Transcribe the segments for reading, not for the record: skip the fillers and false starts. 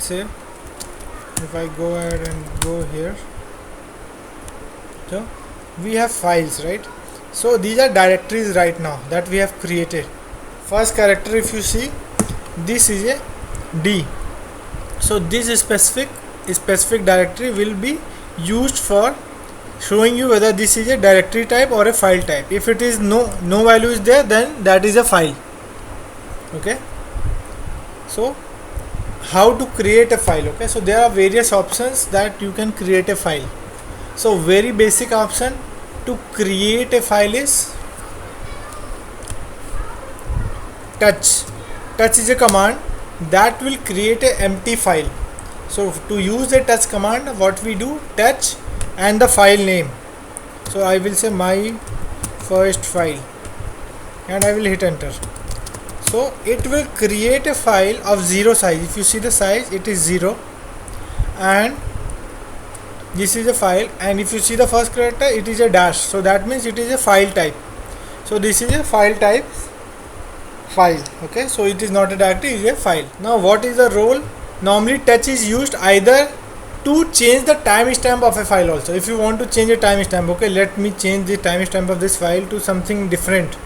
let's say if I go ahead and go here, so we have files, right? So these are directories right now that we have created. First character, if you see, this is a D. So this specific directory will be used for showing you whether this is a directory type or a file type. If it is no value is there, then that is a file. Okay, so how to create a file? Okay, so there are various options that you can create a file. So very basic option to create a file is touch. Touch is a command that will create an empty file. So to use the touch command, what we do, touch and the file name. So I will say my first file and I will hit enter. So it will create a file of 0 size. If you see the size, it is 0, and this is a file, and if you see the first character, it is a dash, so that means it is a file type. So this is a file type file. Okay, so it is not a directory, it is a file. Now what is the role? Normally touch is used either to change the timestamp of a file also. If you want to change a timestamp, okay, let me change the timestamp of this file to something different,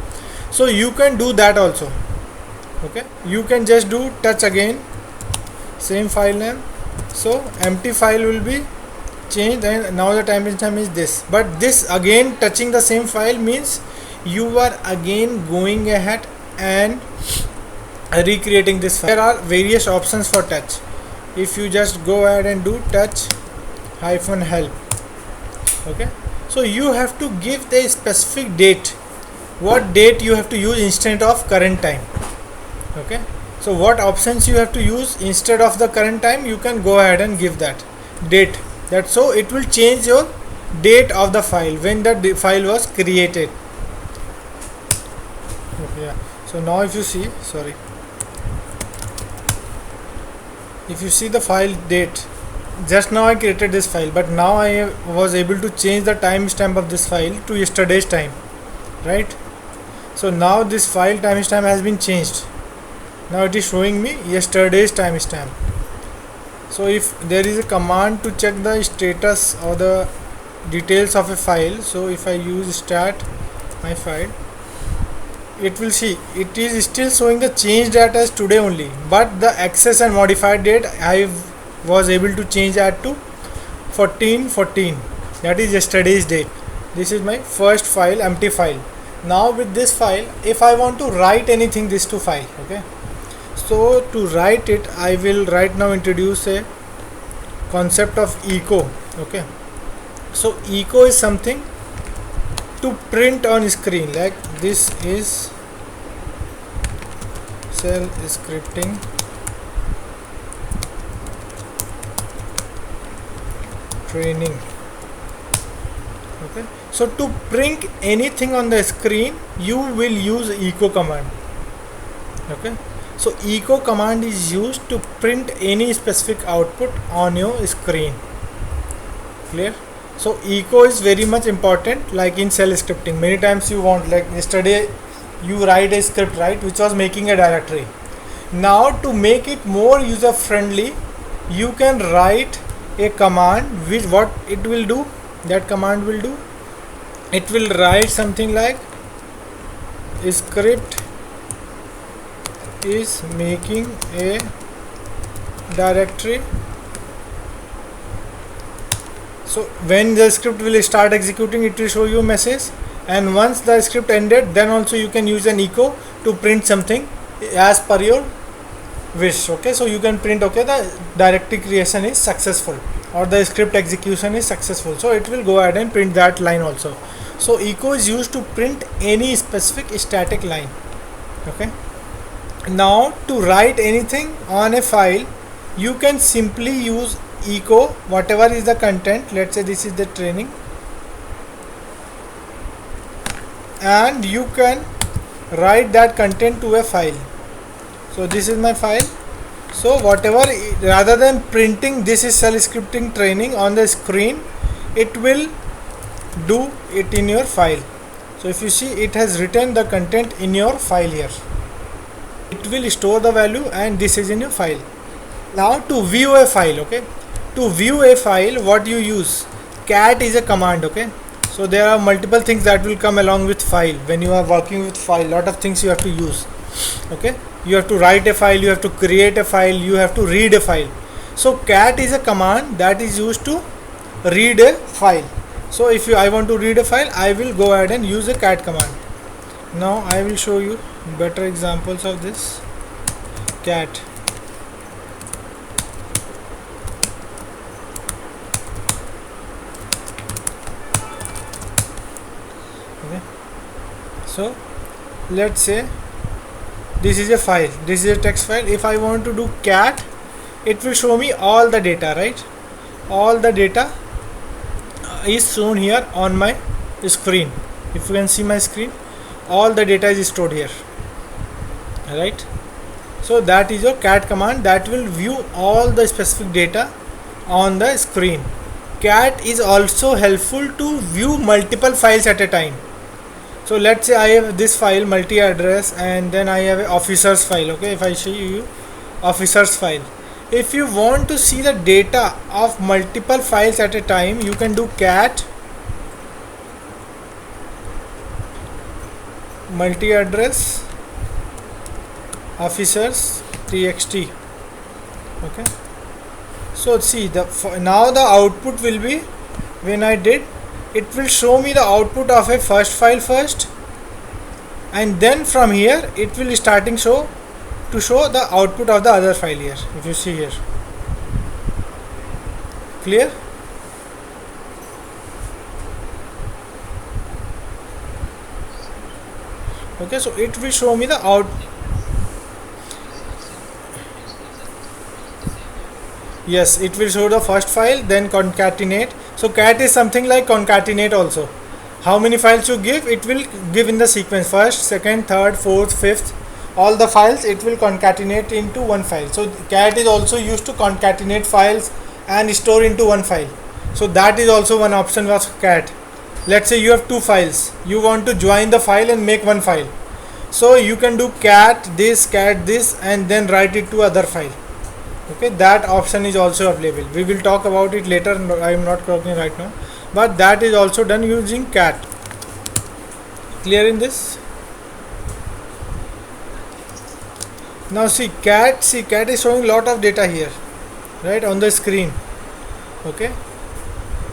so you can do that also. Okay, you can just do touch again, same file name, so empty file will be changed and now the timestamp is this. But this again touching the same file means you are again going ahead and recreating this file. There are various options for touch. If you just go ahead and do touch -help, okay, so you have to give the specific date, what date you have to use instead of current time. Okay, so what options you have to use instead of the current time, you can go ahead and give that date. That so it will change your date of the file when the file was created. Okay, yeah. So now if you see, if you see the file date, just now I created this file, but now I was able to change the timestamp of this file to yesterday's time, right? So now this file timestamp has been changed. Now it is showing me yesterday's timestamp. So if there is a command to check the status or the details of a file, so if I use stat my file, it will see it is still showing the change data as today only, but the access and modified date I was able to change that to 14/14, that is yesterday's date. This is my first file, empty file. Now with this file, if I want to write anything this to file, okay, so to write it, I will right now introduce a concept of echo. Okay, so echo is something to print on screen, like this is shell scripting training. Okay, so to print anything on the screen, you will use echo command. Okay, so echo command is used to print any specific output on your screen. Clear? So echo is very much important, like in shell scripting. Many times you want, like yesterday you write a script, right, which was making a directory. Now to make it more user friendly, you can write a command which what it will do, that command will do, it will write something like script is making a directory. So when the script will start executing, it will show you a message, and once the script ended, then also you can use an echo to print something as per your wish. Okay, so you can print, okay, the directory creation is successful or the script execution is successful, so it will go ahead and print that line also. So echo is used to print any specific static line. Okay, now to write anything on a file, you can simply use echo whatever is the content. Let's say this is the training, and you can write that content to a file. So this is my file. So whatever, rather than printing this is shell scripting training on the screen, it will do it in your file. So if you see, it has written the content in your file here. It will store the value and this is in your file. Now to view a file, okay, to view a file, what you use, cat is a command, okay. So there are multiple things that will come along with file. When you are working with file, lot of things you have to use, okay. You have to write a file, you have to create a file, you have to read a file. So cat is a command that is used to read a file. So if I want to read a file, I will go ahead and use a cat command. Now I will show you better examples of this. Cat. Okay. So let's say this is a file, this is a text file. If I want to do cat, it will show me all the data, right? All the data is shown here on my screen. If you can see my screen, all the data is stored here, right? So that is your cat command that will view all the specific data on the screen. Cat is also helpful to view multiple files at a time. So let's say I have this file multi-address, and then I have a officers file, okay. If I show you officers file, if you want to see the data of multiple files at a time, you can do cat multi-address officers txt, okay. So see now the output will be, when I did, it will show me the output of a first file first, and then from here it will starting show to show the output of the other file here. If you see here, clear? Okay, so it will show me the out. Yes, it will show the first file, then concatenate. So cat is something like concatenate also. How many files you give, it will give in the sequence, first, second, third, fourth, fifth, all the files it will concatenate into one file. So cat is also used to concatenate files and store into one file. So that is also one option of cat. Let's say you have two files, you want to join the file and make one file. So you can do cat this, and then write it to other file. Okay, that option is also available. We will talk about it later. I am not talking right now, but that is also done using cat. Clear in this? Now see cat is showing lot of data here, right, on the screen. Okay,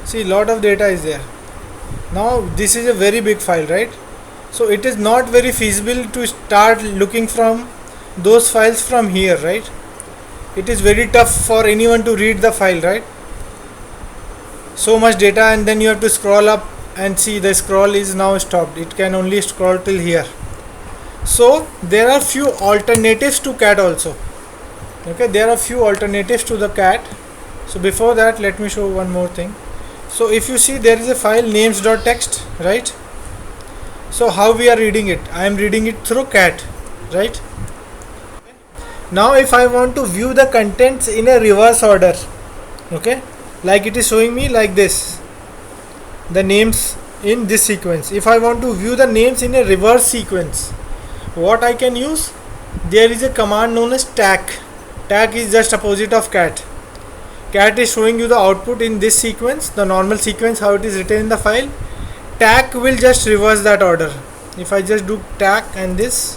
see lot of data is there. Now this is a very big file, right? So it is not very feasible to start looking from those files from here, right? It is very tough for anyone to read the file, right? So much data, and then you have to scroll up and see the scroll is now stopped. It can only scroll till here. So there are few alternatives to cat also. Okay, there are few alternatives to the cat. So before that, let me show one more thing. So if you see, there is a file names.txt, right? So how we are reading it? I am reading it through cat, right? Now if I want to view the contents in a reverse order, okay, like it is showing me like this, the names in this sequence. If I want to view the names in a reverse sequence, what I can use? There is a command known as tac. Tac is just opposite of cat. Cat is showing you the output in this sequence, the normal sequence how it is written in the file. Tac will just reverse that order. If I just do tac and this,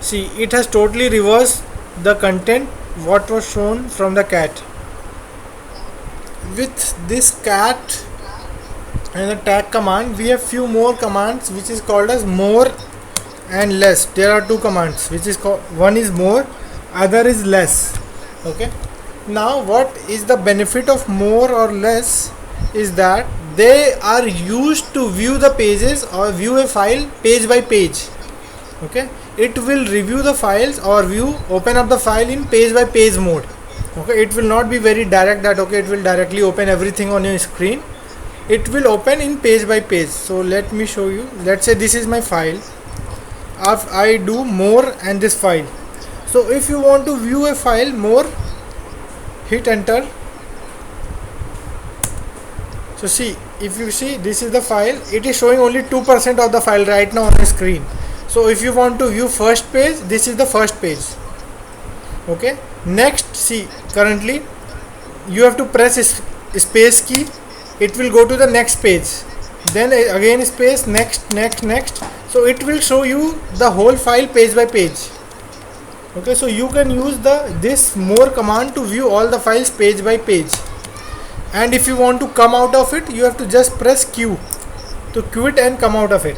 see it has totally reversed the content what was shown from the cat. With this cat and the tag command, we have few more commands which is called as more and less. There are two commands which is called, one is more, other is less. Okay, now what is the benefit of more or less is that they are used to view the pages or view a file page by page. Okay, it will review the files or open up the file in page by page mode. Okay, it will not be very direct that okay it will directly open everything on your screen. It will open in page by page. So let me show you. Let's say this is my file. If I do more and this file, so if you want to view a file more, hit enter. So see, if you see, this is the file. It is showing only 2% of the file right now on the screen. So if you want to view first page, this is the first page. Okay, Next, see, currently you have to press space key, it will go to the next page, then again space, next, so it will show you the whole file page by page. Okay, so you can use this more command to view all the files page by page. And if you want to come out of it, you have to just press Q to quit and come out of it.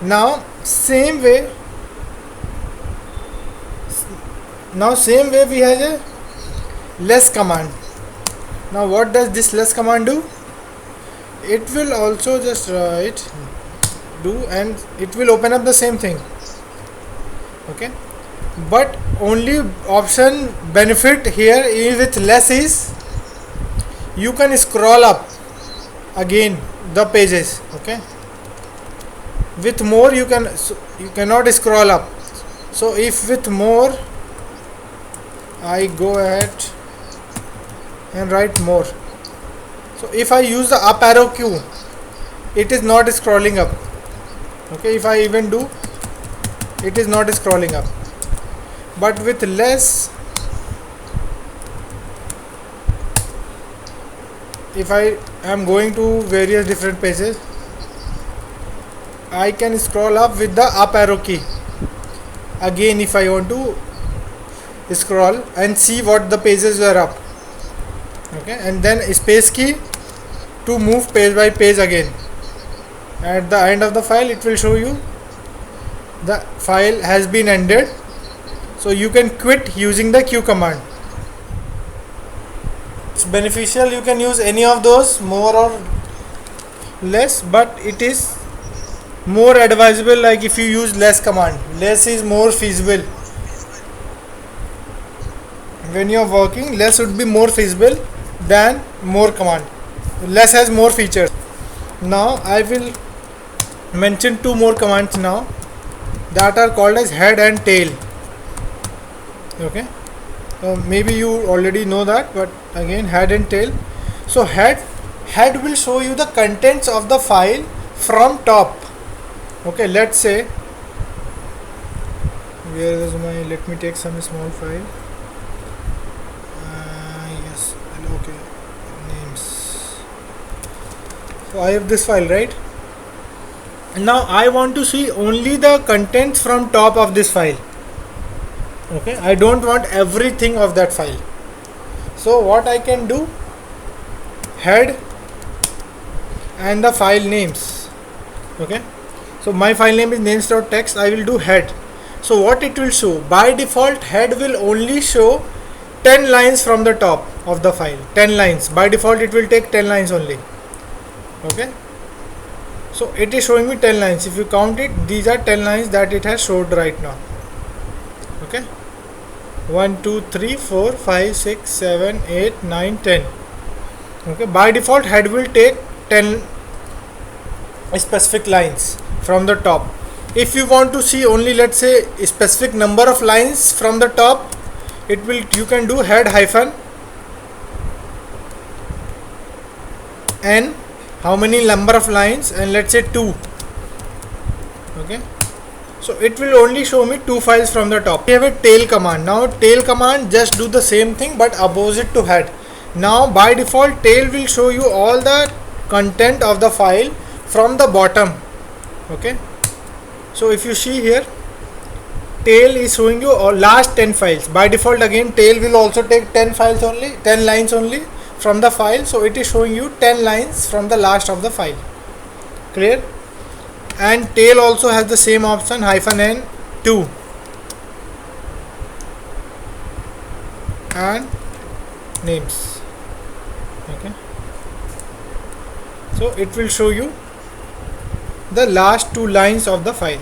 Now same way we have a less command. Now what does this less command do? It will also just and it will open up the same thing. Okay, but only option benefit here is with less is you can scroll up again the pages. Okay, with more you cannot scroll up. So if with more I go ahead and write more, so if I use the up arrow key, it is not scrolling up. Okay, if I even do, it is not scrolling up. But with less, if I am going to various different pages, I can scroll up with the up arrow key. Again, if I want to scroll and see what the pages were up. Okay, and then space key to move page by page again. At the end of the file, it will show you the file has been ended. So you can quit using the Q command. It's beneficial, you can use any of those, more or less, but it is more advisable like if you use less command. Less is more feasible. When you are working, less would be more feasible than more command. Less has more features. Now I will mention two more commands now that are called as head and tail. Okay, maybe you already know that, but again, head and tail. So head will show you the contents of the file from top. Okay, let's say, where is my, let me take some small file. Yes, okay, names. So I have this file, right? Now I want to see only the contents from top of this file. Okay, I don't want everything of that file. So what I can do, head and the file names. Okay, so my file name is names.txt. I will do head. So what it will show, by default head will only show 10 lines from the top of the file. 10 lines by default, it will take 10 lines only. Okay, so it is showing me 10 lines. If you count it, these are 10 lines that it has showed right now. Okay, 1 2 3 4 5 6 7 8 9 10. Okay, by default head will take 10 specific lines from the top. If you want to see only, let's say, a specific number of lines from the top, it will, you can do head hyphen n, how many number of lines, and let's say 2. Okay, so it will only show me 2 files from the top. We have a tail command. Now tail command just do the same thing but opposite to head. Now by default tail will show you all the content of the file from the bottom. Okay, so if you see here, tail is showing you all last 10 files. By default again tail will also take 10 files only, 10 lines only from the file. So it is showing you 10 lines from the last of the file. Clear? And tail also has the same option, hyphen n 2 and names. Okay, so it will show you the last 2 lines of the file.